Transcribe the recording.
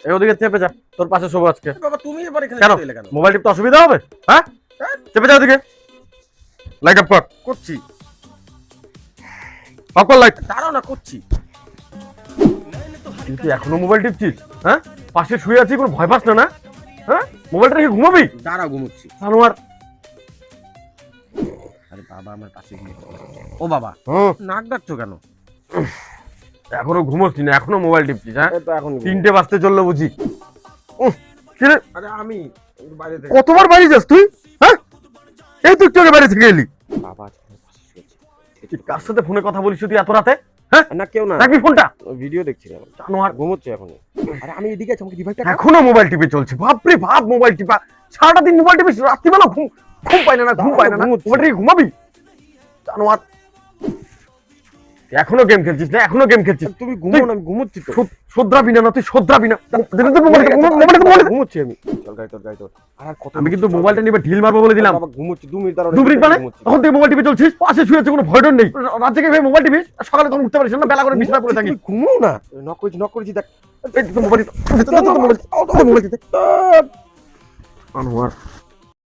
এই ওদিকে চেপে যা, তোর পাশে শোবো আজকে। বাবা তুমি এবার এখানে কেন এলে কেন? মোবাইল টিপতে অসুবিধা হবে? হ্যাঁ, চেপে যা ওদিকে। লাইট অফ কর। করছি, অফ কর লাইট। দাঁড়াও না, করছি। তুই এখনো মোবাইল টিপছিস? হ্যাঁ, পাশে শুয়ে আছি, কোনো ভয় পাস না? না হ্যাঁ, মোবাইলটা রেখে ঘুমাবি? দাঁড়াও, ঘুমোচ্ছি। জানোয়ার। আরে বাবা আমার পাশে ঘুমোচ্ছে। ও বাবা, নাক ডাকছো কেন? এখনো ঘুমোচ্ছিস না, এখনো মোবাইল টিপছিস? হ্যাঁ, এই তো এখন 3টে বাজতে চললো বুঝি। কি রে, আরে আমি বাইরে থেকে কতবার বাড়ি যাস তুই? হ্যাঁ, এই তুই একটু আগে বাইরে থেকে এলি। বাবা আজকে আমার পাশে শুয়েছে। তুই কার সাথে ফোনে কথা বলিস তুই এত রাতে? হ্যাঁ, না কেউ না, রাখবি ফোনটা। ভিডিও দেখছিলাম। জানোয়ার। ঘুমোচ্ছে এখন। আরে আমি এদিকে আছি, আমাকে রিভাইভটা এখনো মোবাইল টিপে চলছে। বাপরে বাপ, মোবাইল টিপা সারাটা দিন মোবাইল টিপিস, রাত্রিবেলা ঘুম ঘুম পায় না? ঘুম পায় না? ঘুমোচ্ছি। মোবাইল রেখে ঘুমাবি? জানোয়ার। এখনো গেম খেলছিস না? এখনো গেম খেলছিস? তুমি ঘুমো না, আমি ঘুমোচ্ছি তো। শোধরাবি না? তুই শোধরাবি না? ঘুমোচ্ছি আমি। চল গাই তোর গাই তোর। আর কত আমি কিন্তু মোবাইলটা নিবে ঢিল মারবো বলে দিলাম। বাবা ঘুমোচ্ছি, 2 মিনিট দাঁড়াও। 2 মিনিট মানে তখন থেকে মোবাইল টিপে চলছিস? পাশে শুয়ে আছে, কোনো ভয় ডর নেই। রাত জেগে ভেবে মোবাইল টিপিস, আর সকালে তখন উঠতে পারিস না, বেলা করে বিছানা পড়ে থাকিস। ঘুমো না। নক করেছি দেখ। এই তো মোবাইল, মোবাইল, মোবাইল আনোয়ার।